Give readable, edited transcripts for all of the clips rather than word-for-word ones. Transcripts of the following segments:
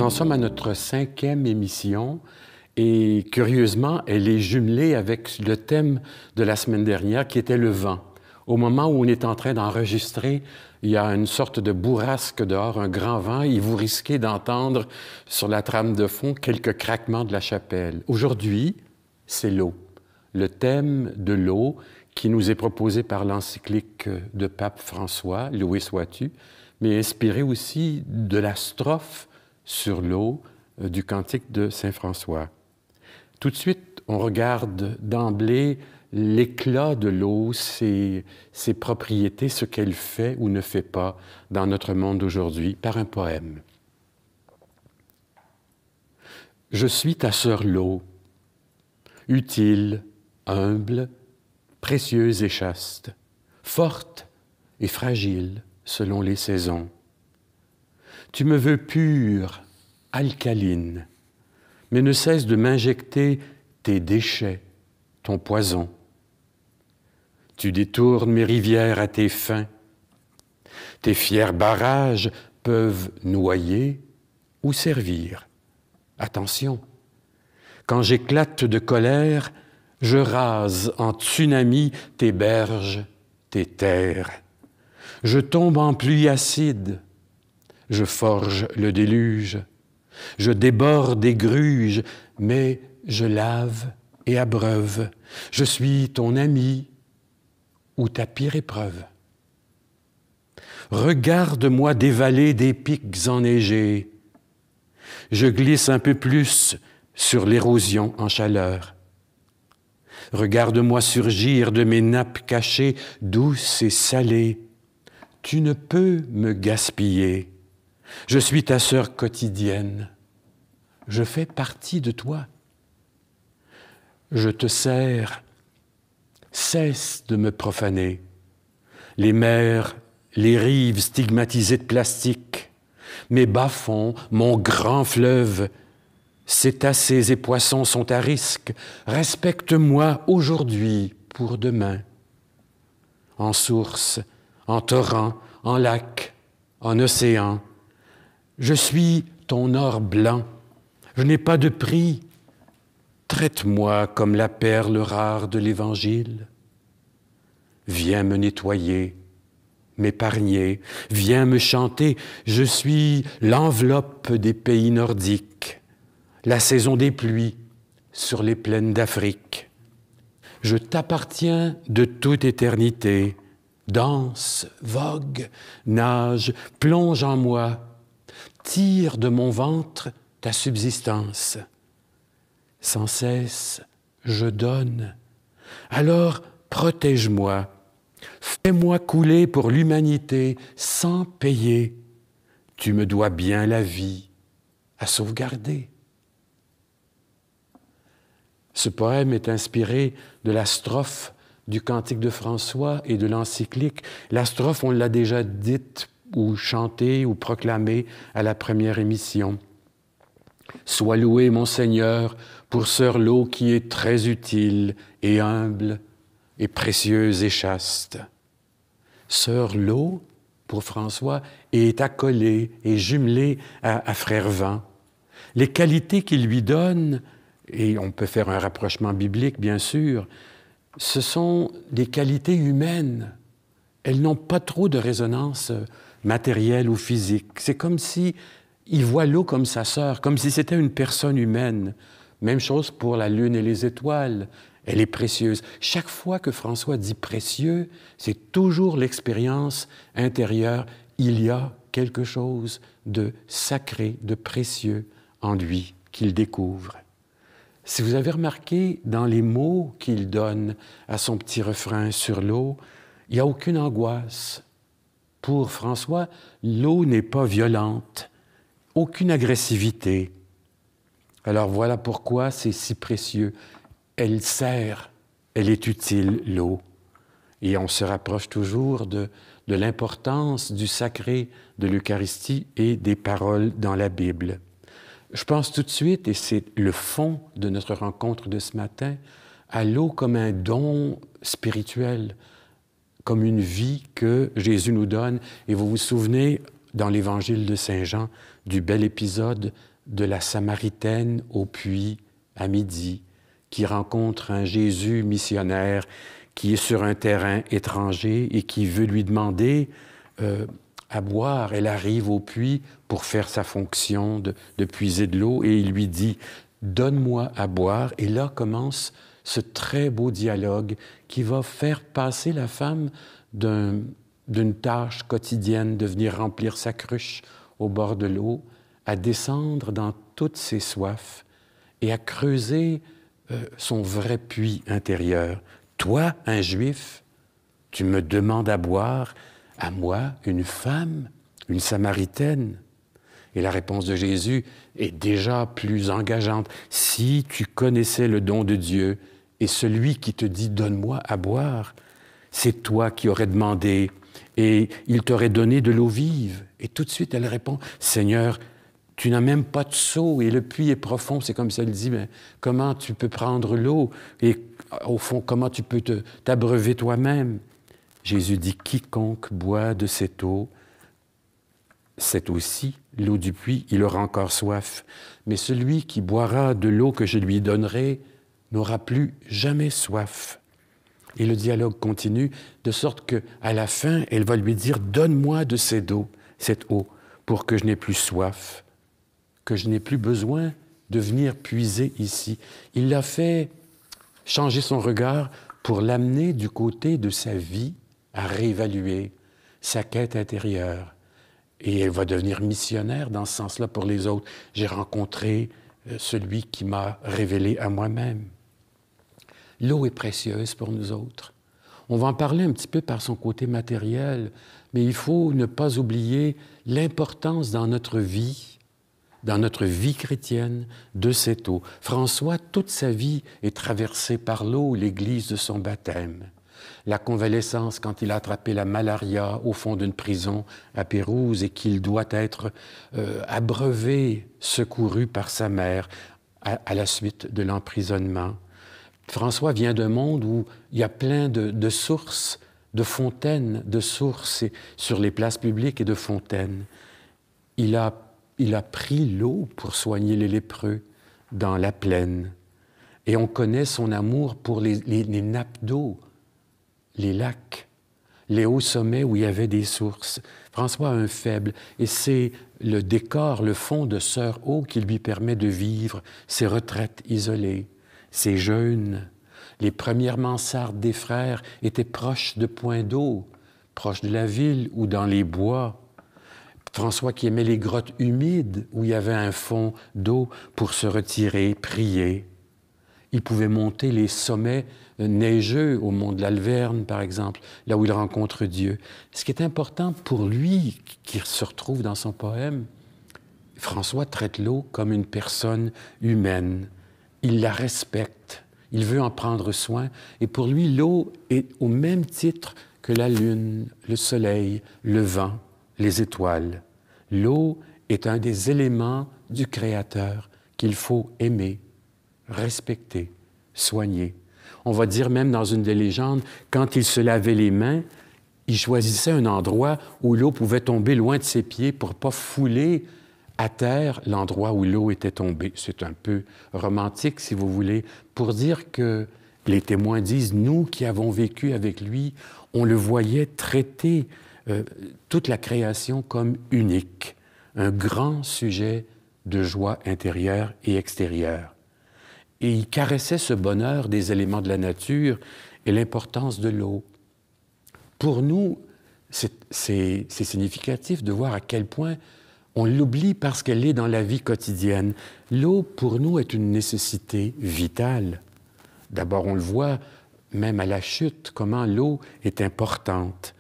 Nous en sommes à notre 5e émission et curieusement, elle est jumelée avec le thème de la semaine dernière qui était le vent. Au moment où on est en train d'enregistrer, il y a une sorte de bourrasque dehors, un grand vent, et vous risquez d'entendre sur la trame de fond quelques craquements de la chapelle. Aujourd'hui, c'est l'eau. Le thème de l'eau qui nous est proposé par l'encyclique de Pape François, Louis sois-tu, mais inspiré aussi de la strophe sur l'eau du cantique de Saint François. Tout de suite, on regarde d'emblée l'éclat de l'eau, ses propriétés, ce qu'elle fait ou ne fait pas dans notre monde d'aujourd'hui, par un poème. Je suis ta sœur l'eau, utile, humble, précieuse et chaste, forte et fragile selon les saisons. Tu me veux pure, alcaline, mais ne cesse de m'injecter tes déchets, ton poison. Tu détournes mes rivières à tes fins. Tes fiers barrages peuvent noyer ou servir. Attention, quand j'éclate de colère, je rase en tsunami tes berges, tes terres. Je tombe en pluie acide, je forge le déluge, je déborde des gruges, mais je lave et abreuve. Je suis ton ami ou ta pire épreuve. Regarde-moi dévaler des pics enneigés. Je glisse un peu plus sur l'érosion en chaleur. Regarde-moi surgir de mes nappes cachées, douces et salées. Tu ne peux me gaspiller. Je suis ta sœur quotidienne. Je fais partie de toi. Je te sers. Cesse de me profaner. Les mers, les rives stigmatisées de plastique, mes bas-fonds, mon grand fleuve, cétacés et poissons sont à risque. Respecte-moi aujourd'hui pour demain. En source, en torrent, en lac, en océan, je suis ton or blanc. Je n'ai pas de prix. Traite-moi comme la perle rare de l'Évangile. Viens me nettoyer, m'épargner, viens me chanter. Je suis l'enveloppe des pays nordiques, la saison des pluies sur les plaines d'Afrique. Je t'appartiens de toute éternité. Danse, vogue, nage, plonge en moi. Tire de mon ventre ta subsistance. Sans cesse, je donne. Alors, protège-moi. Fais-moi couler pour l'humanité sans payer. Tu me dois bien la vie à sauvegarder. Ce poème est inspiré de la strophe du Cantique de François et de l'encyclique. La strophe, on l'a déjà dite ou chantée ou proclamée à la première émission. Sois loué, mon Seigneur, pour sœur l'eau qui est très utile et humble et précieuse et chaste. Sœur l'eau, pour François, est accolée et jumelée à frère vent. Les qualités qu'il lui donne, et on peut faire un rapprochement biblique, bien sûr, ce sont des qualités humaines. Elles n'ont pas trop de résonance matérielle ou physique. C'est comme si il voit l'eau comme sa sœur, comme si c'était une personne humaine. Même chose pour la lune et les étoiles. Elle est précieuse. Chaque fois que François dit précieux, c'est toujours l'expérience intérieure. Il y a quelque chose de sacré, de précieux en lui qu'il découvre. Si vous avez remarqué, dans les mots qu'il donne à son petit refrain sur l'eau, il n'y a aucune angoisse. Pour François, l'eau n'est pas violente, aucune agressivité. Alors voilà pourquoi c'est si précieux. Elle sert, elle est utile, l'eau. Et on se rapproche toujours de l'importance du sacré de l'Eucharistie et des paroles dans la Bible. Je pense tout de suite, et c'est le fond de notre rencontre de ce matin, à l'eau comme un don spirituel, comme une vie que Jésus nous donne. Et vous vous souvenez, dans l'Évangile de Saint Jean, du bel épisode de la Samaritaine au puits à midi, qui rencontre un Jésus missionnaire qui est sur un terrain étranger et qui veut lui demander à boire. Elle arrive au puits pour faire sa fonction de puiser de l'eau et il lui dit « Donne-moi à boire ». Et là commence ce très beau dialogue qui va faire passer la femme d'une tâche quotidienne de venir remplir sa cruche au bord de l'eau, à descendre dans toutes ses soifs et à creuser son vrai puits intérieur. Toi, un Juif, tu me demandes à boire, à moi, une femme, une Samaritaine. Et la réponse de Jésus est déjà plus engageante. Si tu connaissais le don de Dieu et celui qui te dit « donne-moi à boire », c'est toi qui aurais demandé et il t'aurait donné de l'eau vive. Et tout de suite, elle répond « Seigneur, tu n'as même pas de seau et le puits est profond. » C'est comme si elle dit « Mais comment tu peux prendre l'eau et au fond, comment tu peux t'abreuver toi-même » Jésus dit « Quiconque boit de cette eau, c'est aussi l'eau du puits, il aura encore soif. Mais celui qui boira de l'eau que je lui donnerai n'aura plus jamais soif. » Et le dialogue continue, de sorte qu'à la fin, elle va lui dire « Donne-moi de cette eau, pour que je n'ai plus soif, que je n'ai plus besoin de venir puiser ici. » Il l'a fait changer son regard pour l'amener du côté de sa vie, à réévaluer sa quête intérieure. Et elle va devenir missionnaire dans ce sens-là pour les autres. J'ai rencontré celui qui m'a révélé à moi-même. L'eau est précieuse pour nous autres. On va en parler un petit peu par son côté matériel, mais il faut ne pas oublier l'importance dans notre vie chrétienne, de cette eau. François, toute sa vie est traversée par l'eau, l'église de son baptême. La convalescence quand il a attrapé la malaria au fond d'une prison à Pérouse et qu'il doit être abreuvé, secouru par sa mère à la suite de l'emprisonnement. François vient d'un monde où il y a plein de sources, de fontaines, de sources sur les places publiques et de fontaines. Il a pris l'eau pour soigner les lépreux dans la plaine. Et on connaît son amour pour les nappes d'eau, les lacs, les hauts sommets où il y avait des sources. François a un faible, et c'est le décor, le fond de Sœur Eau qui lui permet de vivre ses retraites isolées, ses jeûnes. Les premières mansardes des frères étaient proches de points d'eau, proches de la ville ou dans les bois. François qui aimait les grottes humides où il y avait un fond d'eau pour se retirer, prier. Il pouvait monter les sommets neigeux au mont de l'Alverne, par exemple, là où il rencontre Dieu. Ce qui est important pour lui, qui se retrouve dans son poème, François traite l'eau comme une personne humaine. Il la respecte, il veut en prendre soin, et pour lui, l'eau est au même titre que la lune, le soleil, le vent, les étoiles. L'eau est un des éléments du Créateur qu'il faut aimer, respecter, soigner. On va dire même dans une des légendes, quand il se lavait les mains, il choisissait un endroit où l'eau pouvait tomber loin de ses pieds pour ne pas fouler à terre l'endroit où l'eau était tombée. C'est un peu romantique, si vous voulez, pour dire que les témoins disent, nous qui avons vécu avec lui, on le voyait traiter toute la création comme unique, un grand sujet de joie intérieure et extérieure. Et il caressait ce bonheur des éléments de la nature et l'importance de l'eau. Pour nous, c'est significatif de voir à quel point on l'oublie parce qu'elle est dans la vie quotidienne. L'eau, pour nous, est une nécessité vitale. D'abord, on le voit même à la chute, comment l'eau est importante.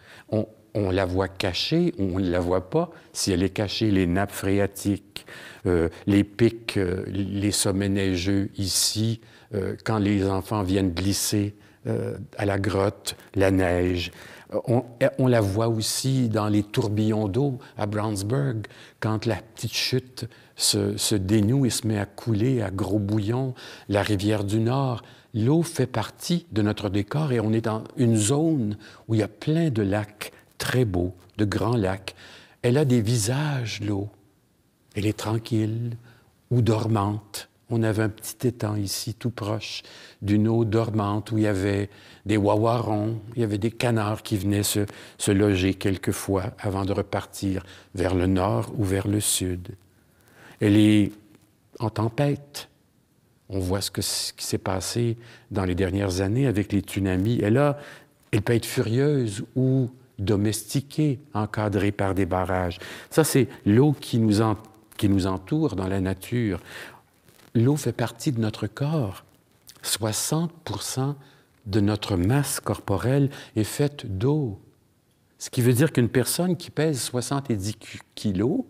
On la voit cachée, on ne la voit pas. Si elle est cachée, les nappes phréatiques, les pics, les sommets neigeux ici, quand les enfants viennent glisser à la grotte, la neige. On la voit aussi dans les tourbillons d'eau à Brownsburg, quand la petite chute se dénoue et se met à couler à gros bouillons, la rivière du Nord. L'eau fait partie de notre décor et on est dans une zone où il y a plein de lacs très beaux, de grands lacs. Elle a des visages, l'eau. Elle est tranquille. ou dormante. On avait un petit étang ici, tout proche d'une eau dormante où il y avait des wawarons, il y avait des canards qui venaient se loger quelquefois avant de repartir vers le nord ou vers le sud. Elle est en tempête. On voit ce qui s'est passé dans les dernières années avec les tsunamis. Et là, elle peut être furieuse ou domestiquée, encadrée par des barrages. Ça, c'est l'eau qui nous entoure dans la nature. L'eau fait partie de notre corps. 60% de notre masse corporelle est faite d'eau. Ce qui veut dire qu'une personne qui pèse 70 kilos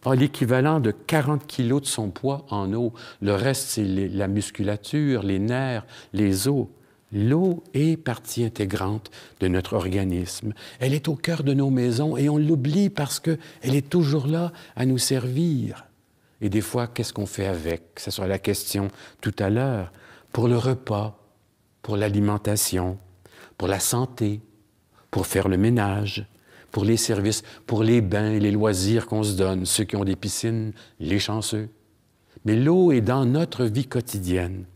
a l'équivalent de 40 kilos de son poids en eau. Le reste, c'est la musculature, les nerfs, les os. L'eau est partie intégrante de notre organisme. Elle est au cœur de nos maisons et on l'oublie parce qu'elle est toujours là à nous servir. Et des fois, qu'est-ce qu'on fait avec? Ce sera la question tout à l'heure. Pour le repas, pour l'alimentation, pour la santé, pour faire le ménage, pour les services, pour les bains et les loisirs qu'on se donne, ceux qui ont des piscines, les chanceux. Mais l'eau est dans notre vie quotidienne.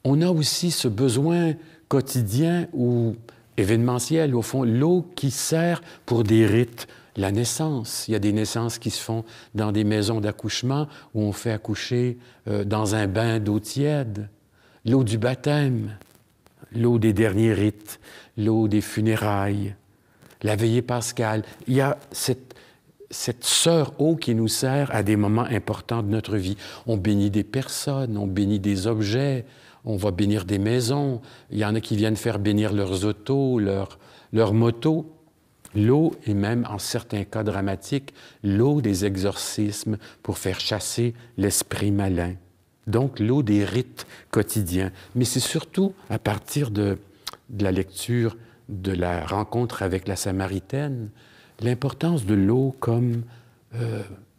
On a aussi ce besoin quotidien ou événementiel, au fond, l'eau qui sert pour des rites. La naissance, il y a des naissances qui se font dans des maisons d'accouchement où on fait accoucher dans un bain d'eau tiède. L'eau du baptême, l'eau des derniers rites, l'eau des funérailles, la veillée pascale. Il y a cette sœur eau qui nous sert à des moments importants de notre vie. On bénit des personnes, on bénit des objets, on va bénir des maisons. Il y en a qui viennent faire bénir leurs autos, leurs motos. L'eau est même, en certains cas dramatiques, l'eau des exorcismes pour faire chasser l'esprit malin. Donc, l'eau des rites quotidiens. Mais c'est surtout à partir de la lecture de la rencontre avec la Samaritaine, l'importance de l'eau comme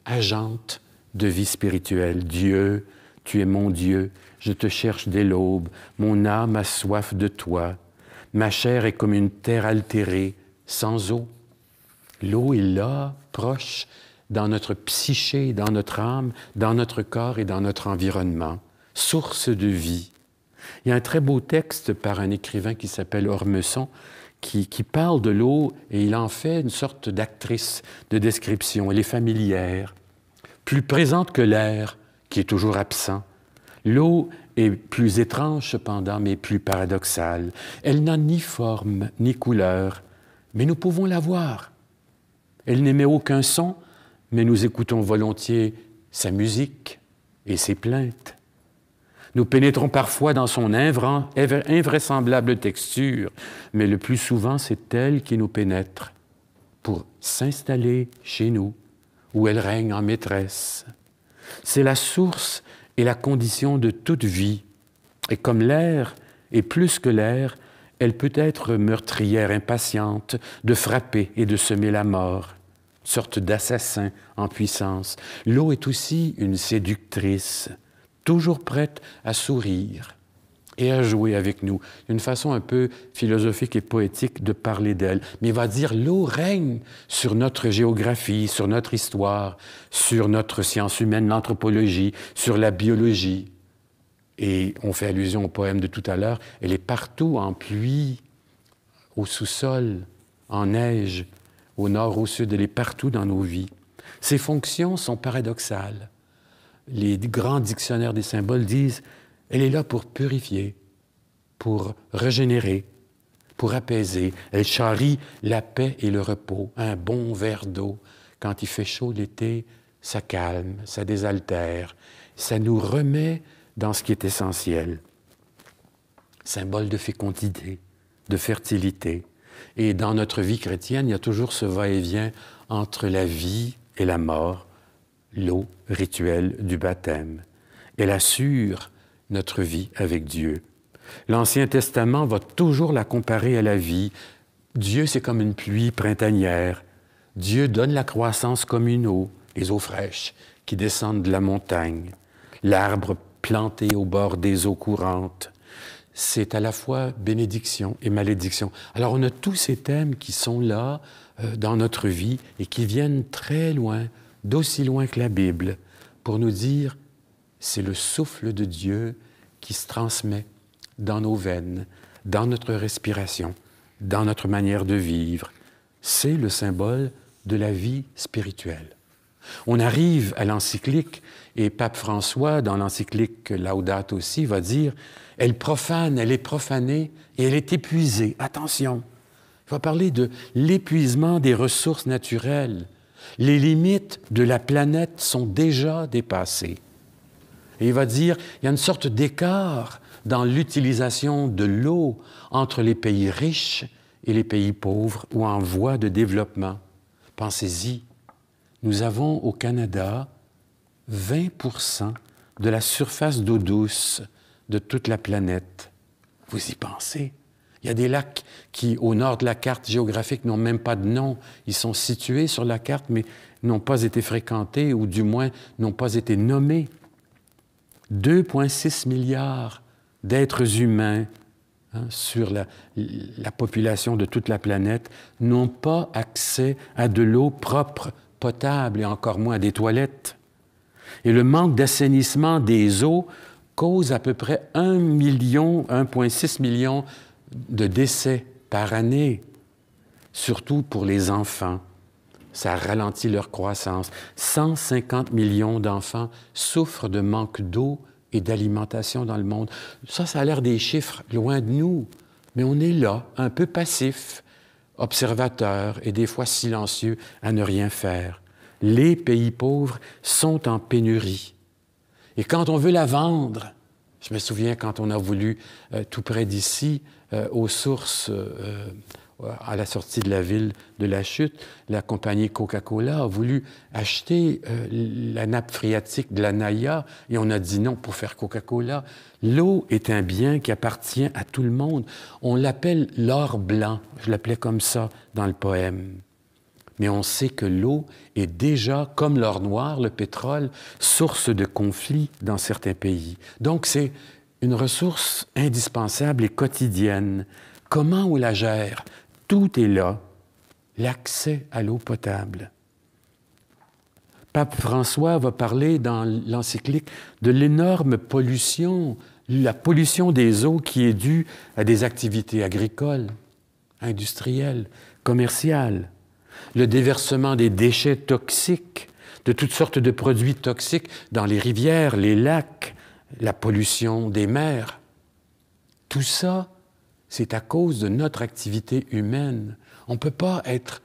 agente de vie spirituelle. Dieu, tu es mon Dieu, je te cherche dès l'aube, mon âme a soif de toi, ma chair est comme une terre altérée, sans eau. L'eau est là, proche, dans notre psyché, dans notre âme, dans notre corps et dans notre environnement, source de vie. Il y a un très beau texte par un écrivain qui s'appelle Ormesson, qui parle de l'eau et il en fait une sorte d'actrice de description. Elle est familière, plus présente que l'air, qui est toujours absent. L'eau est plus étrange cependant, mais plus paradoxale. Elle n'a ni forme, ni couleur, mais nous pouvons la voir. Elle n'émet aucun son, mais nous écoutons volontiers sa musique et ses plaintes. Nous pénétrons parfois dans son invraisemblable texture, mais le plus souvent, c'est elle qui nous pénètre pour s'installer chez nous, où elle règne en maîtresse. C'est la source et la condition de toute vie. Et comme l'air, et plus que l'air, elle peut être meurtrière impatiente de frapper et de semer la mort, une sorte d'assassin en puissance. L'eau est aussi une séductrice, toujours prête à sourire et à jouer avec nous. Une façon un peu philosophique et poétique de parler d'elle. Mais il va dire, l'eau règne sur notre géographie, sur notre histoire, sur notre science humaine, l'anthropologie, sur la biologie. Et on fait allusion au poème de tout à l'heure, elle est partout, en pluie, au sous-sol, en neige, au nord, au sud, elle est partout dans nos vies. Ses fonctions sont paradoxales. Les grands dictionnaires des symboles disent « elle est là pour purifier, pour régénérer, pour apaiser. Elle charrie la paix et le repos, un bon verre d'eau. Quand il fait chaud l'été, ça calme, ça désaltère, ça nous remet dans ce qui est essentiel. » Symbole de fécondité, de fertilité. Et dans notre vie chrétienne, il y a toujours ce va-et-vient entre la vie et la mort, l'eau rituelle du baptême. Elle assure notre vie avec Dieu. L'Ancien Testament va toujours la comparer à la vie. Dieu, c'est comme une pluie printanière. Dieu donne la croissance comme une eau, les eaux fraîches qui descendent de la montagne. L'arbre planté au bord des eaux courantes. C'est à la fois bénédiction et malédiction. Alors, on a tous ces thèmes qui sont là dans notre vie et qui viennent très loin, d'aussi loin que la Bible, pour nous dire c'est le souffle de Dieu qui se transmet dans nos veines, dans notre respiration, dans notre manière de vivre. C'est le symbole de la vie spirituelle. On arrive à l'encyclique, et Pape François, dans l'encyclique Laudato aussi, va dire « Elle profane, elle est profanée et elle est épuisée. » Attention, il va parler de l'épuisement des ressources naturelles. Les limites de la planète sont déjà dépassées. Et il va dire il y a une sorte d'écart dans l'utilisation de l'eau entre les pays riches et les pays pauvres ou en voie de développement. Pensez-y, nous avons au Canada 20% de la surface d'eau douce de toute la planète. Vous y pensez? Il y a des lacs qui, au nord de la carte géographique, n'ont même pas de nom. Ils sont situés sur la carte, mais n'ont pas été fréquentés, ou du moins n'ont pas été nommés. 2,6 milliards d'êtres humains sur la population de toute la planète n'ont pas accès à de l'eau propre, potable, et encore moins à des toilettes. Et le manque d'assainissement des eaux cause à peu près 1,6 million de décès par année, surtout pour les enfants. Ça ralentit leur croissance. 150 millions d'enfants souffrent de manque d'eau et d'alimentation dans le monde. Ça a l'air des chiffres loin de nous, mais on est là, un peu passif, observateur et des fois silencieux à ne rien faire. Les pays pauvres sont en pénurie. Et quand on veut la vendre, je me souviens quand on a voulu, tout près d'ici, aux sources, à la sortie de la ville de la Chute, la compagnie Coca-Cola a voulu acheter la nappe phréatique de la Naïa et on a dit non pour faire Coca-Cola. L'eau est un bien qui appartient à tout le monde. On l'appelle l'or blanc, je l'appelais comme ça dans le poème. Mais on sait que l'eau est déjà, comme l'or noir, le pétrole, source de conflits dans certains pays. Donc c'est une ressource indispensable et quotidienne. Comment on la gère? Tout est là, l'accès à l'eau potable. Pape François va parler dans l'encyclique de l'énorme pollution, la pollution des eaux qui est due à des activités agricoles, industrielles, commerciales, le déversement des déchets toxiques, de toutes sortes de produits toxiques dans les rivières, les lacs, la pollution des mers. Tout ça, c'est à cause de notre activité humaine. On ne peut pas être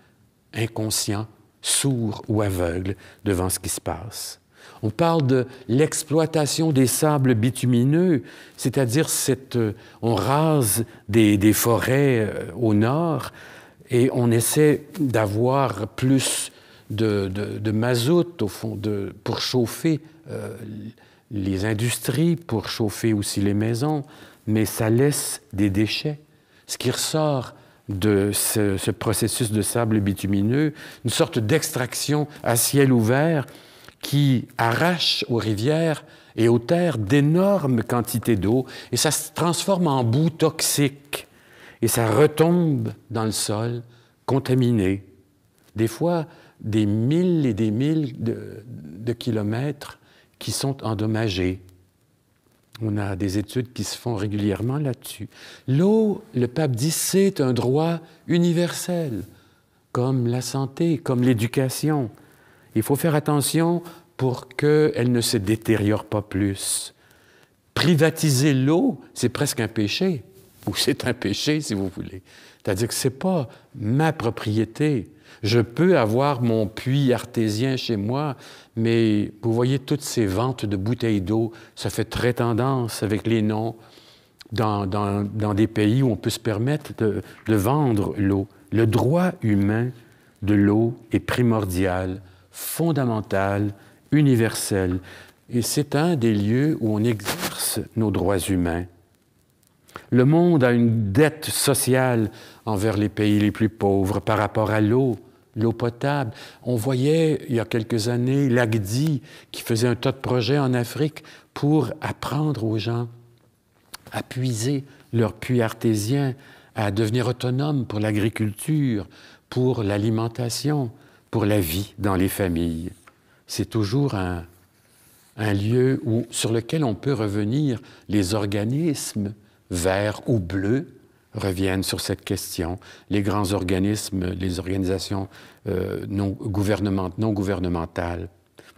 inconscient, sourd ou aveugle devant ce qui se passe. On parle de l'exploitation des sables bitumineux, c'est-à-dire on rase des forêts au nord et on essaie d'avoir plus de mazout, au fond, pour chauffer les industries, pour chauffer aussi les maisons, mais ça laisse des déchets. Ce qui ressort de ce processus de sable bitumineux, une sorte d'extraction à ciel ouvert qui arrache aux rivières et aux terres d'énormes quantités d'eau, et ça se transforme en boue toxique, et ça retombe dans le sol, contaminé. Des fois, des milles et des milles de kilomètres qui sont endommagés. On a des études qui se font régulièrement là-dessus. L'eau, le pape dit, c'est un droit universel, comme la santé, comme l'éducation. Il faut faire attention pour qu'elle ne se détériore pas plus. Privatiser l'eau, c'est presque un péché, ou c'est un péché si vous voulez. C'est-à-dire que ce n'est pas ma propriété. Je peux avoir mon puits artésien chez moi, mais vous voyez toutes ces ventes de bouteilles d'eau, ça fait très tendance avec les noms dans des pays où on peut se permettre de vendre l'eau. Le droit humain de l'eau est primordial, fondamental, universel. Et c'est un des lieux où on exerce nos droits humains. Le monde a une dette sociale envers les pays les plus pauvres par rapport à l'eau potable. On voyait, il y a quelques années, l'AGDI qui faisait un tas de projets en Afrique pour apprendre aux gens à puiser leur puits artésien, à devenir autonomes pour l'agriculture, pour l'alimentation, pour la vie dans les familles. C'est toujours un un lieu sur lequel on peut revenir. Les organismes verts ou bleus reviennent sur cette question. Les grands organismes, les organisations non gouvernementales.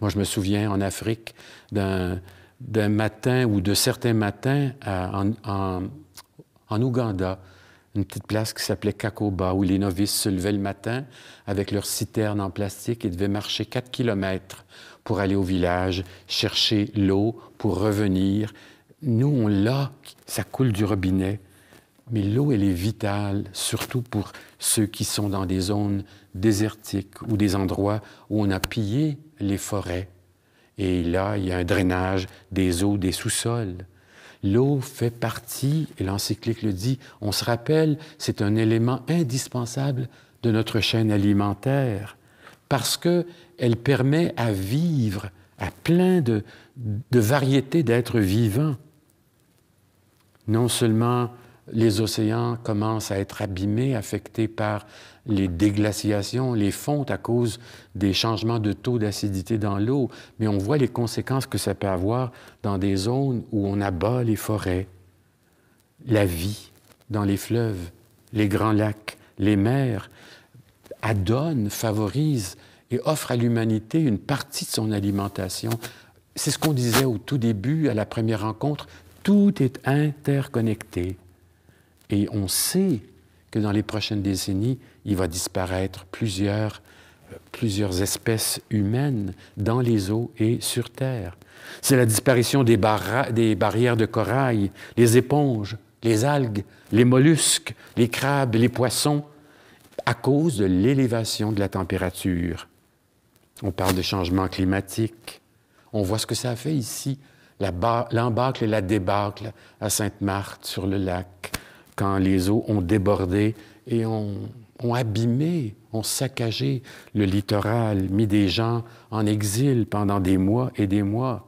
Moi, je me souviens en Afrique d'un matin ou de certains matins en Ouganda, une petite place qui s'appelait Kakoba, où les novices se levaient le matin avec leurs citernes en plastique et devaient marcher 4 kilomètres pour aller au village, chercher l'eau pour revenir. Nous, on l'a, ça coule du robinet. Mais l'eau, elle est vitale, surtout pour ceux qui sont dans des zones désertiques ou des endroits où on a pillé les forêts. Et là, il y a un drainage des eaux, des sous-sols. L'eau fait partie, et l'encyclique le dit, on se rappelle, c'est un élément indispensable de notre chaîne alimentaire parce qu'elle permet à vivre à plein de variétés d'êtres vivants. Non seulement les océans commencent à être abîmés, affectés par les déglaciations, les fontes à cause des changements de taux d'acidité dans l'eau, mais on voit les conséquences que ça peut avoir dans des zones où on abat les forêts. La vie dans les fleuves, les grands lacs, les mers, adonne, favorise et offre à l'humanité une partie de son alimentation. C'est ce qu'on disait au tout début, à la première rencontre, tout est interconnecté. Et on sait que dans les prochaines décennies, il va disparaître plusieurs espèces humaines dans les eaux et sur Terre. C'est la disparition des barrières de corail, les éponges, les algues, les mollusques, les crabes, les poissons, à cause de l'élévation de la température. On parle de changement climatique. On voit ce que ça a fait ici, l'embâcle et la débâcle à Sainte-Marthe, sur le lac, quand les eaux ont débordé et ont abîmé, ont saccagé le littoral, mis des gens en exil pendant des mois et des mois.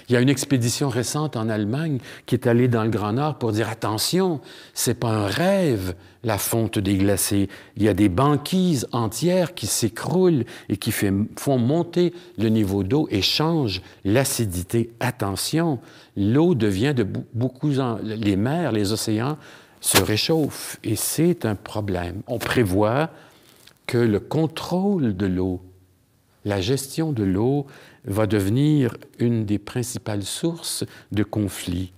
Il y a une expédition récente en Allemagne qui est allée dans le Grand Nord pour dire « Attention, c'est pas un rêve, la fonte des glaciers. Il y a des banquises entières qui s'écroulent et qui font monter le niveau d'eau et changent l'acidité. Attention, l'eau devient de beaucoup... Les mers, les océans se réchauffent et c'est un problème. On prévoit que le contrôle de l'eau, la gestion de l'eau va devenir une des principales sources de conflits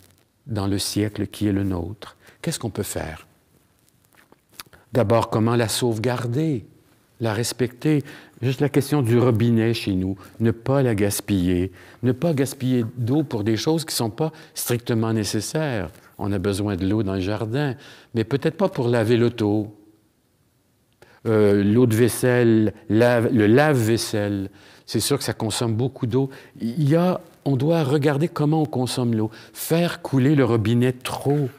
dans le siècle qui est le nôtre. Qu'est-ce qu'on peut faire? D'abord, comment la sauvegarder, la respecter? Juste la question du robinet chez nous, ne pas la gaspiller, ne pas gaspiller d'eau pour des choses qui ne sont pas strictement nécessaires. On a besoin de l'eau dans le jardin, mais peut-être pas pour laver l'auto. L'eau de vaisselle, le lave-vaisselle, c'est sûr que ça consomme beaucoup d'eau. On doit regarder comment on consomme l'eau. Faire couler le robinet trop.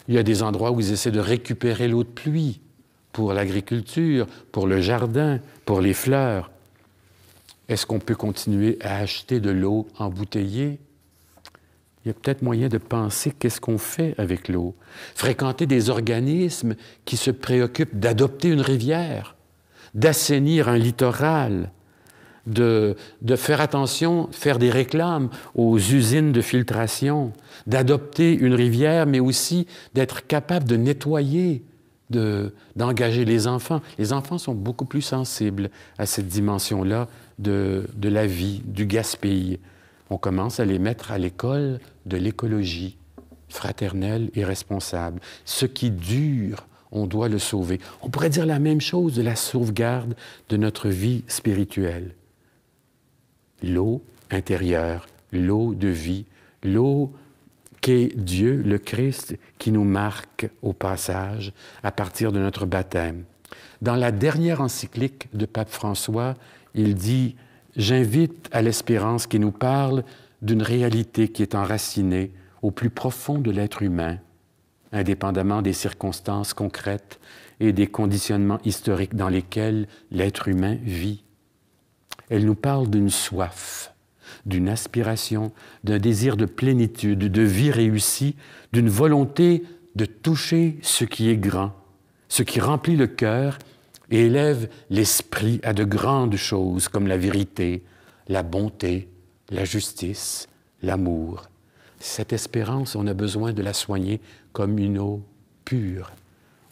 Il y a des endroits où ils essaient de récupérer l'eau de pluie pour l'agriculture, pour le jardin, pour les fleurs. Est-ce qu'on peut continuer à acheter de l'eau embouteillée? Il y a peut-être moyen de penser qu'est-ce qu'on fait avec l'eau. Fréquenter des organismes qui se préoccupent d'adopter une rivière, d'assainir un littoral, de faire attention, faire des réclames aux usines de filtration, d'adopter une rivière, mais aussi d'être capable de nettoyer, d'engager les enfants. Les enfants sont beaucoup plus sensibles à cette dimension-là de la vie, du gaspillage. On commence à les mettre à l'école de l'écologie fraternelle et responsable. Ce qui dure, on doit le sauver. On pourrait dire la même chose de la sauvegarde de notre vie spirituelle. L'eau intérieure, l'eau de vie, l'eau qu'est Dieu, le Christ, qui nous marque au passage à partir de notre baptême. Dans la dernière encyclique de Pape François, il dit « J'invite à l'espérance qui nous parle d'une réalité qui est enracinée au plus profond de l'être humain, indépendamment des circonstances concrètes et des conditionnements historiques dans lesquels l'être humain vit. Elle nous parle d'une soif, d'une aspiration, d'un désir de plénitude, de vie réussie, d'une volonté de toucher ce qui est grand, ce qui remplit le cœur et élève l'esprit à de grandes choses comme la vérité, la bonté, la justice, l'amour. Cette espérance, on a besoin de la soigner comme une eau pure.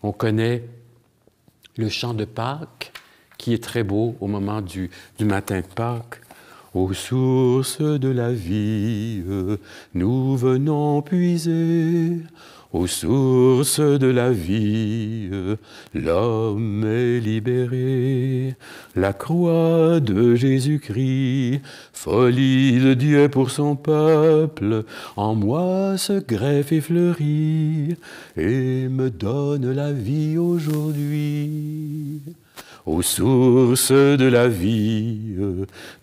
On connaît le chant de Pâques, qui est très beau au moment du matin de Pâques. Aux sources de la vie, nous venons puiser. Aux sources de la vie, l'homme est libéré. La croix de Jésus-Christ, folie de Dieu pour son peuple, en moi se greffe et fleurit, et me donne la vie aujourd'hui. Aux sources de la vie,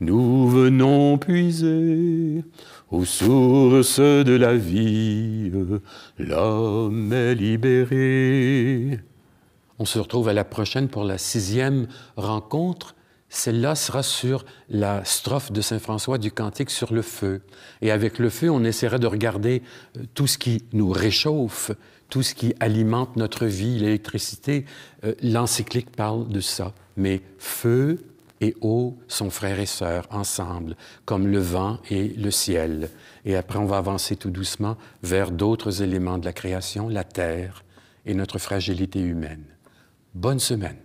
nous venons puiser. Aux sources de la vie, l'homme est libéré. On se retrouve à la prochaine pour la 6e rencontre. Celle-là sera sur la strophe de Saint François du Cantique sur le feu. Et avec le feu, on essaiera de regarder tout ce qui nous réchauffe, tout ce qui alimente notre vie, l'électricité. L'encyclique parle de ça. Mais feu et eau sont frères et sœurs ensemble, comme le vent et le ciel. Et après, on va avancer tout doucement vers d'autres éléments de la création, la terre et notre fragilité humaine. Bonne semaine.